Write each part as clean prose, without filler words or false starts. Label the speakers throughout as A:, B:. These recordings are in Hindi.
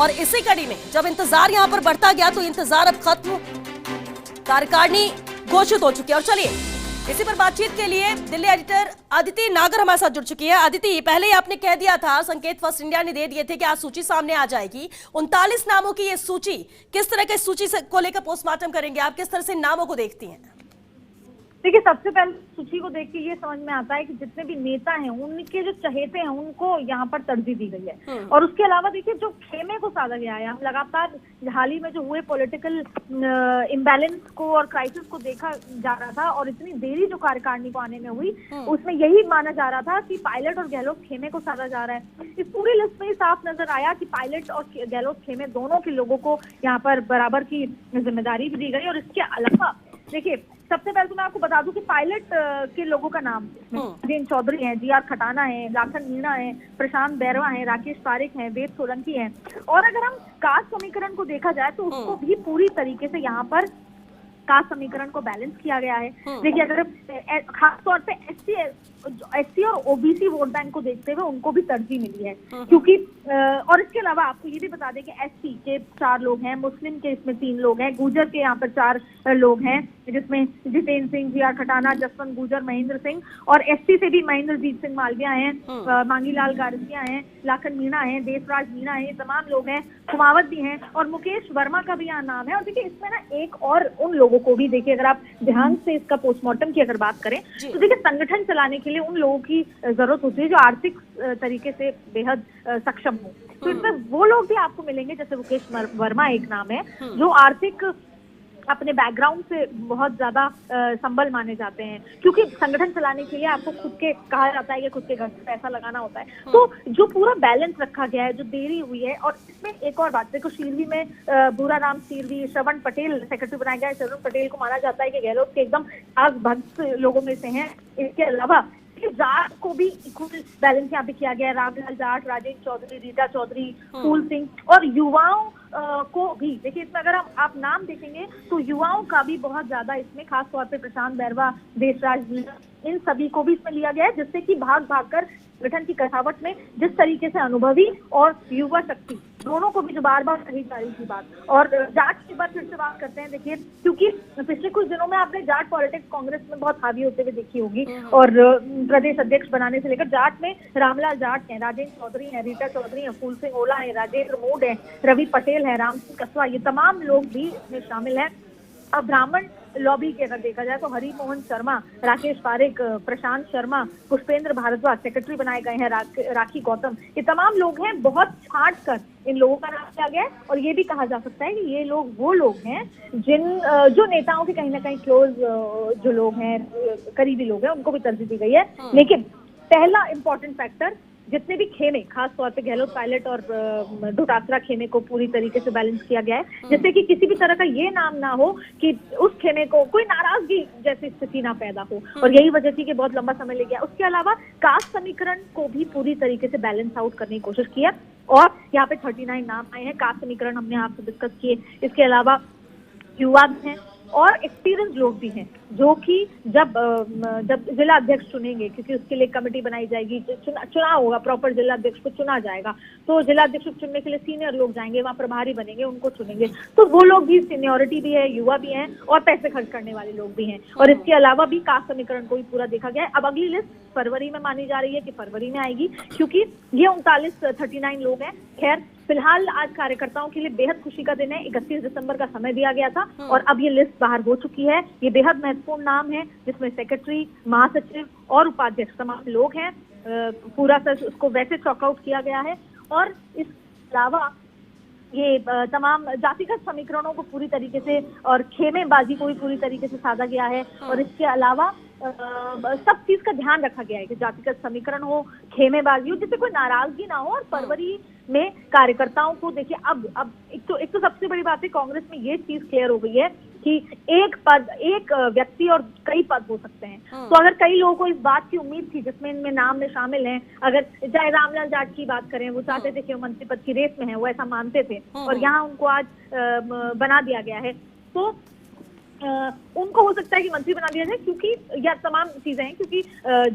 A: और इसी कड़ी में जब इंतजार यहां पर बढ़ता गया तो इंतजार अब खत्म, कार्यकारिणी घोषित हो चुकी है। और चलिए इसी पर बातचीत के लिए दिल्ली एडिटर अदिति नागर हमारे साथ जुड़ चुकी है। अदिति, पहले ही आपने कह दिया था, संकेत फर्स्ट इंडिया ने दे दिए थे कि आज सूची सामने आ जाएगी। 39 नामों की ये सूची, किस तरह की सूची को लेकर पोस्टमार्टम करेंगे आप, किस तरह से नामों को देखती हैं?
B: देखिए, सबसे पहले सूची को देख के ये समझ में आता है कि जितने भी नेता हैं उनके जो चहेते हैं उनको यहाँ पर तरजीह दी गई है। और उसके अलावा देखिए, जो खेमे को साधा गया है, हम लगातार हाल ही में जो हुए पॉलिटिकल इम्बैलेंस को और क्राइसिस को देखा जा रहा था और इतनी देरी जो कार्यकारिणी को आने में हुई, उसमें यही माना जा रहा था कि पायलट और गहलोत खेमे को साधा जा रहा है। इस पूरी लिस्ट में साफ नजर आया कि पायलट और गहलोत खेमे दोनों के लोगों को यहाँ पर बराबर की जिम्मेदारी भी दी गई। और इसके अलावा देखिए, सबसे पहले तो मैं आपको बता दूं कि पायलट के लोगों का नाम राजेंद्र चौधरी है, जीआर खटाना है, लाखन मीणा है, प्रशांत बैरवा है, राकेश पारिक है, वेद सोलंकी है। और अगर हम कास्ट समीकरण को देखा जाए तो उसको भी पूरी तरीके से यहाँ पर कास्ट समीकरण को बैलेंस किया गया है। देखिए, अगर खासतौर पे एससी और ओबीसी वोट बैंक को देखते हुए उनको भी तरजीह मिली है, क्योंकि और इसके अलावा आपको ये भी बता दें कि एससी के 4 लोग हैं, मुस्लिम के इसमें 3 लोग हैं, गुर्जर के यहाँ पर 4 लोग हैं, जिसमें जितेंद्र सिंह, जीआर खटाना, जसवंत गुर्जर, महेंद्र सिंह, और एसटी से भी महेंद्रजीत सिंह मालविया हैं, मांगीलाल गारसिया हैं, लाखन मीणा है, देशराज मीणा है, ये तमाम लोग हैं, कुमावत भी हैं और मुकेश वर्मा का भी यहाँ नाम है। और देखिए, इसमें ना एक और उन लोगों को भी देखिए, अगर आप ध्यान से इसका पोस्टमार्टम की अगर बात करें तो देखिए, संगठन चलाने के लिए उन लोगों की जरूरत होती है जो आर्थिक तरीके से बेहद सक्षम हो। तो इसमें वो लोग भी आपको मिलेंगे, जैसे मुकेश वर्मा एक नाम है जो आर्थिक अपने बैकग्राउंड से बहुत ज्यादा संबल माने जाते हैं, क्योंकि संगठन चलाने के लिए आपको खुद के कहा जाता है कि खुद के घर से पैसा लगाना होता है। तो जो पूरा बैलेंस रखा गया है, जो देरी हुई है, और इसमें एक और बात देखो, शीरवी में भूराराम शीरवी, श्रवण पटेल सेक्रेटरी बनाया गया है। श्रवण पटेल को माना जाता है कि गहलोत के एकदम आग भक्त लोगों में से हैं। इसके अलावा जाट को भी इक्वल बैलेंस यहाँ पे किया गया है। रामलाल जाट, राजेंद्र चौधरी, रीटा चौधरी, फूल सिंह, और युवाओं को भी देखिए, इसमें अगर आप नाम देखेंगे तो युवाओं का भी बहुत ज्यादा इसमें, खास तौर पे प्रशांत बैरवा, देशराज मीणा, इन सभी को भी इसमें लिया गया है, जिससे कि भाग कर संगठन की कसावट में जिस तरीके से अनुभवी और युवा शक्ति दोनों को भी जो बार बार कही जा रही थी बात। और जाट की बात फिर से बात करते हैं। देखिए, क्योंकि पिछले कुछ दिनों में आपने जाट पॉलिटिक्स कांग्रेस में बहुत हावी होते हुए देखी होगी, और प्रदेश अध्यक्ष बनाने से लेकर जाट में रामलाल जाट है, राजेंद्र चौधरी है, रीटा चौधरी है, फूल सिंह ओला है, राजेंद्र मूड है, रवि पटेल है, राम सिंह कसवा, ये तमाम लोग भी इसमें शामिल है। अब ब्राह्मण लॉबी के अगर देखा जाए तो हरि मोहन शर्मा, राकेश पारिक, प्रशांत शर्मा, पुष्पेंद्र भारद्वाज सेक्रेटरी बनाए गए हैं, राखी गौतम, ये तमाम लोग हैं। बहुत छांट कर इन लोगों का नाम लिया गया है, और ये भी कहा जा सकता है कि ये लोग वो लोग हैं जो नेताओं के कहीं ना कहीं क्लोज जो लोग हैं, करीबी लोग हैं, उनको भी तरजीह दी गई है। लेकिन पहला इंपॉर्टेंट फैक्टर, जितने भी खेमे, खास तौर पे गहलोत, पायलट और डोटासरा खेमे को पूरी तरीके से बैलेंस किया गया है, जिससे कि किसी भी तरह का ये नाम ना हो कि उस खेमे को कोई नाराजगी जैसी स्थिति ना पैदा हो, और यही वजह थी कि बहुत लंबा समय ले गया। उसके अलावा कास्ट समीकरण को भी पूरी तरीके से बैलेंस आउट करने की कोशिश की है, और यहाँ पे 39 नाम आए हैं। कास्ट समीकरण हमने आपसे डिस्कस किए। इसके अलावा युवा भी हैं और एक्सपीरियंस लोग भी हैं, जो कि जब जिला अध्यक्ष चुनेंगे, क्योंकि उसके लिए कमेटी बनाई जाएगी, चुनाव होगा, प्रॉपर जिला अध्यक्ष को चुना जाएगा, तो जिला अध्यक्ष को चुनने के लिए सीनियर लोग जाएंगे, वहाँ प्रभारी बनेंगे, उनको चुनेंगे, तो वो लोग भी, सीनियोरिटी भी है, युवा भी हैं और पैसे खर्च करने वाले लोग भी हैं। और इसके अलावा भी कास्ट समीकरण को भी पूरा देखा गया है। अब अगली लिस्ट फरवरी में मानी जा रही है कि फरवरी में आएगी, क्योंकि ये 39 लोग हैं। खैर, फिलहाल आज कार्यकर्ताओं के लिए बेहद खुशी का दिन है। 31 दिसंबर का समय दिया गया था और अब ये लिस्ट बाहर हो चुकी है। ये बेहद महत्वपूर्ण नाम है, जिसमें सेक्रेटरी, महासचिव और उपाध्यक्ष तमाम लोग हैं। पूरा उसको वैसे चॉकआउट किया गया है, और इसके अलावा ये तमाम जातिगत समीकरणों को पूरी तरीके से और खेमेबाजी को भी पूरी तरीके से साधा गया है। और इसके अलावा सब चीज का ध्यान रखा गया है कि जातिगत समीकरण हो, खेमेबाजी हो, जिससे कोई नाराजगी ना हो। और फरवरी में कार्यकर्ताओं को देखिए, अब एक तो सबसे बड़ी बात है, कांग्रेस में ये चीज क्लियर हो गई है कि एक व्यक्ति और कई पद हो सकते हैं। तो अगर कई लोगों को इस बात की उम्मीद थी, जिसमें इनमें नाम में शामिल हैं, अगर चाहे रामलाल जाट की बात करें, वो चाहते थे कि वो मंत्री पद की रेस में है, वो ऐसा मानते थे, और यहाँ उनको आज बना दिया गया है। तो उनको हो सकता है कि मंत्री बना दिया जाए, क्योंकि या तमाम चीजें हैं, क्योंकि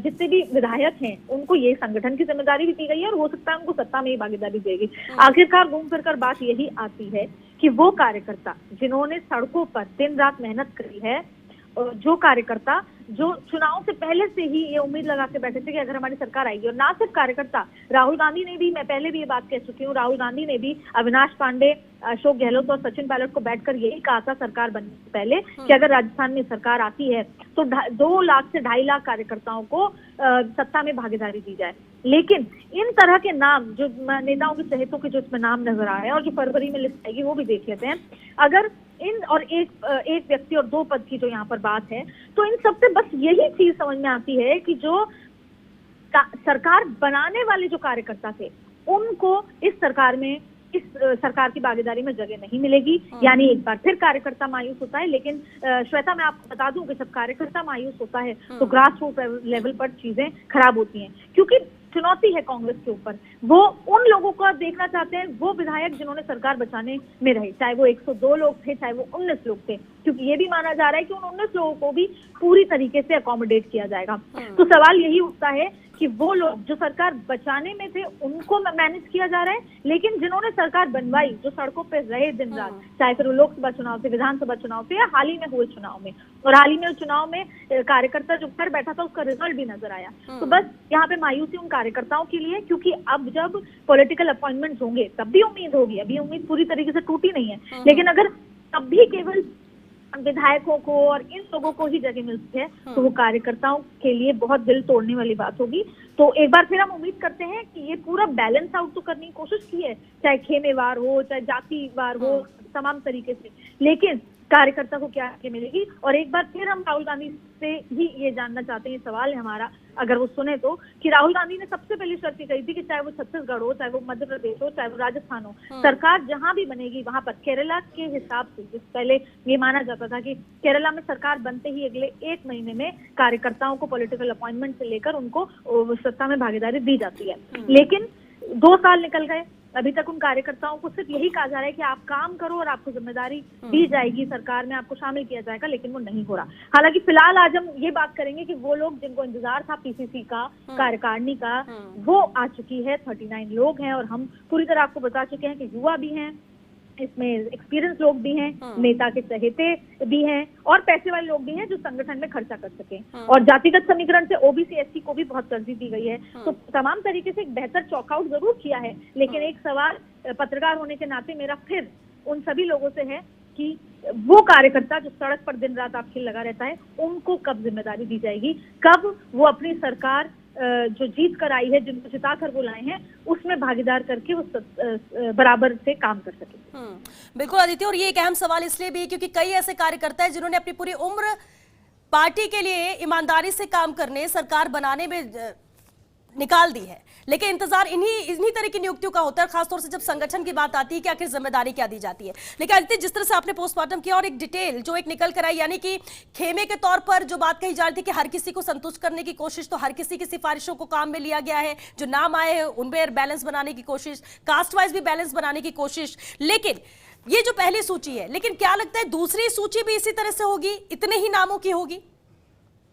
B: जितने भी विधायक हैं उनको ये संगठन की जिम्मेदारी भी दी गई है और हो सकता है उनको सत्ता में ही भागीदारी देगी। आखिरकार घूम फिर कर बात यही आती है कि वो कार्यकर्ता जिन्होंने सड़कों पर दिन रात मेहनत करी है, जो कार्यकर्ता जो चुनाव से पहले से ही ये उम्मीद लगा के बैठे थे कि अगर हमारी सरकार आएगी, और ना सिर्फ कार्यकर्ता, राहुल गांधी ने भी, मैं पहले भी ये बात कह चुकी हूँ, राहुल गांधी ने भी अविनाश पांडे, अशोक गहलोत और सचिन पायलट को बैठकर यही कहा था सरकार बनने से पहले कि अगर राजस्थान में सरकार आती है तो 2 लाख से 2.5 लाख कार्यकर्ताओं को सत्ता में भागीदारी दी जाए। लेकिन इन तरह के नाम जो नेताओं के चहेतों के जो इसमें नाम नजर आ रहे हैं और जो फरवरी में लिस्ट आएगी वो भी देख लेते हैं, अगर इन और एक व्यक्ति और 2 पद की जो यहाँ पर बात है, तो इन सबसे बस यही चीज समझ में आती है कि जो सरकार बनाने वाले जो कार्यकर्ता थे उनको इस सरकार की भागीदारी में जगह नहीं मिलेगी। यानी एक बार फिर कार्यकर्ता मायूस होता है। लेकिन श्वेता, मैं आपको बता दूं कि जब कार्यकर्ता मायूस होता है तो ग्रास रूट लेवल पर चीजें खराब होती हैं, क्योंकि चुनौती है कांग्रेस के ऊपर। वो उन लोगों को देखना चाहते हैं, वो विधायक जिन्होंने सरकार बचाने में रहे, चाहे वो 102 लोग थे, चाहे वो 19 लोग थे, क्योंकि ये भी माना जा रहा है कि उन 19 लोगों को भी पूरी तरीके से अकोमोडेट किया जाएगा। तो सवाल यही उठता है कि वो लोग जो सरकार बचाने में थे उनको मैनेज किया जा रहा है, लेकिन जिन्होंने सरकार बनवाई, जो सड़कों पे रहे दिन रात, चाहे फिर वो लोकसभा चुनाव से, विधानसभा चुनाव से या हाल ही में हुए चुनाव में, और हाल ही में चुनाव में कार्यकर्ता जो घर बैठा था उसका रिजल्ट भी नजर आया। तो बस यहाँ पे मायूसी उन कार्यकर्ताओं के लिए, क्योंकि अब जब पॉलिटिकल अपॉइंटमेंट होंगे तब भी उम्मीद होगी, अभी उम्मीद पूरी तरीके से टूटी नहीं है, लेकिन अगर तब भी केवल विधायकों को और इन लोगों को ही जगह मिलती है तो वो कार्यकर्ताओं के लिए बहुत दिल तोड़ने वाली बात होगी। तो एक बार फिर हम उम्मीद करते हैं कि ये पूरा बैलेंस आउट तो करने की कोशिश की है, चाहे खेमेवार हो, चाहे जातिवार हो, तमाम तरीके से, लेकिन कार्यकर्ता को क्या आगे मिलेगी। और एक बार फिर हम राहुल गांधी से ही ये जानना चाहते हैं, सवाल है हमारा, अगर वो सुने तो, कि राहुल गांधी ने सबसे पहली शर्त कही थी कि चाहे वो छत्तीसगढ़ हो, चाहे वो मध्य प्रदेश हो, चाहे वो राजस्थान हो, सरकार जहां भी बनेगी वहां पर केरला के हिसाब से, जिस पहले ये माना जाता था कि केरला में सरकार बनते ही अगले 1 महीने में कार्यकर्ताओं को पॉलिटिकल अपॉइंटमेंट से लेकर उनको सत्ता में भागीदारी दी जाती है, लेकिन 2 साल निकल गए, अभी तक उन कार्यकर्ताओं को सिर्फ यही कहा जा रहा है कि आप काम करो और आपको जिम्मेदारी दी जाएगी, सरकार में आपको शामिल किया जाएगा, लेकिन वो नहीं हो रहा। हालांकि फिलहाल आज हम ये बात करेंगे कि वो लोग जिनको इंतजार था पीसीसी का, कार्यकारिणी का, वो आ चुकी है, 39 लोग हैं, और हम पूरी तरह आपको बता चुके हैं कि युवा भी हैं, इसमें एक्सपीरियंस लोग भी हैं, नेता के चहेते भी हैं, और पैसे वाले लोग भी हैं जो संगठन में खर्चा कर सके, और जातिगत समीकरण से ओबीसी एससी को भी बहुत तरजीह दी गई है। तो तमाम तरीके से एक बेहतर चॉकआउट जरूर किया है, लेकिन एक सवाल पत्रकार होने के नाते मेरा फिर उन सभी लोगों से है कि वो कार्यकर्ता जो सड़क पर दिन रात आपके लगा रहता है, उनको कब जिम्मेदारी दी जाएगी, कब वो अपनी सरकार जो जीत कर आई है, जिनको जिता कर वो लाए हैं, उसमें भागीदार करके उस बराबर से काम कर सके।
A: बिल्कुल आदित्य, और ये एक अहम सवाल इसलिए भी क्योंकि कई ऐसे कार्यकर्ता हैं जिन्होंने अपनी पूरी उम्र पार्टी के लिए ईमानदारी से काम करने, सरकार बनाने में निकाल दी है, लेकिन इंतजार इन्हीं तरह की नियुक्तियों का होता है, खासतौर से जब संगठन की बात आती है कि आखिर जिम्मेदारी क्या दी जाती है। लेकिन आदित्य, जिस तरह से आपने पोस्टमार्टम किया और एक डिटेल जो एक निकल कर आई, यानी कि खेमे के तौर पर जो बात कही जा रही थी कि हर किसी को संतुष्ट करने की कोशिश, तो हर किसी की सिफारिशों को काम में लिया गया है, जो नाम आए हैं उनमें बैलेंस बनाने की कोशिश, कास्ट वाइज भी बैलेंस बनाने की कोशिश, लेकिन ये जो पहली सूची है, लेकिन क्या लगता है दूसरी सूची भी इसी तरह से होगी, इतने ही नामों की होगी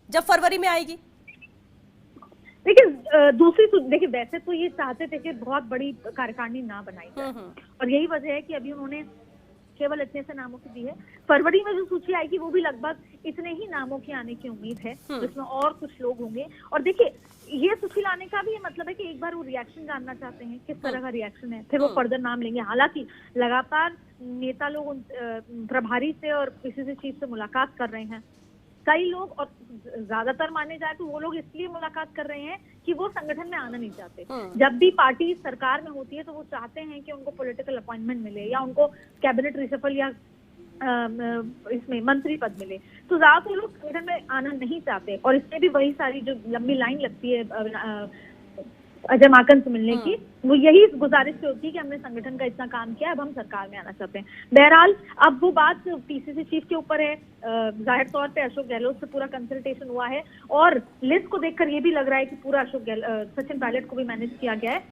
A: जब फरवरी में आएगी?
B: देखिए देखिए वैसे तो ये चाहते थे कि बहुत बड़ी कार्यकारिणी ना बनाई जाए, और यही वजह है कि अभी उन्होंने केवल इतने से नामों की दी है। फरवरी में जो सूची आएगी वो भी लगभग इतने ही नामों की आने की उम्मीद है, जिसमें और कुछ लोग होंगे। और देखिए, ये सूची लाने का भी ये मतलब है कि एक बार वो रिएक्शन जानना चाहते हैं, किस तरह का रिएक्शन है, फिर वो फर्दर नाम लेंगे। हालांकि लगातार नेता लोग प्रभारी से और पीसीसी चीफ से मुलाकात कर रहे हैं, कई लोग, और ज्यादातर माने जाए तो वो लोग इसलिए मुलाकात कर रहे हैं कि वो संगठन में आना नहीं चाहते। जब भी पार्टी सरकार में होती है तो वो चाहते हैं कि उनको पॉलिटिकल अपॉइंटमेंट मिले या उनको कैबिनेट रिशफल या इसमें मंत्री पद मिले, तो ज्यादातर लोग संगठन में आना नहीं चाहते। और इसमें भी वही सारी जो लंबी लाइन लगती है अजय माकन से मिलने की, वो यही गुजारिश से होती है कि हमने संगठन का इतना काम किया, अब हम सरकार में आना चाहते हैं। बहरहाल अब वो बात पीसीसी चीफ के ऊपर है। जाहिर तौर पे अशोक गहलोत से पूरा कंसल्टेशन हुआ है, और लिस्ट को देखकर ये भी लग रहा है कि पूरा सचिन पायलट को भी मैनेज किया गया है।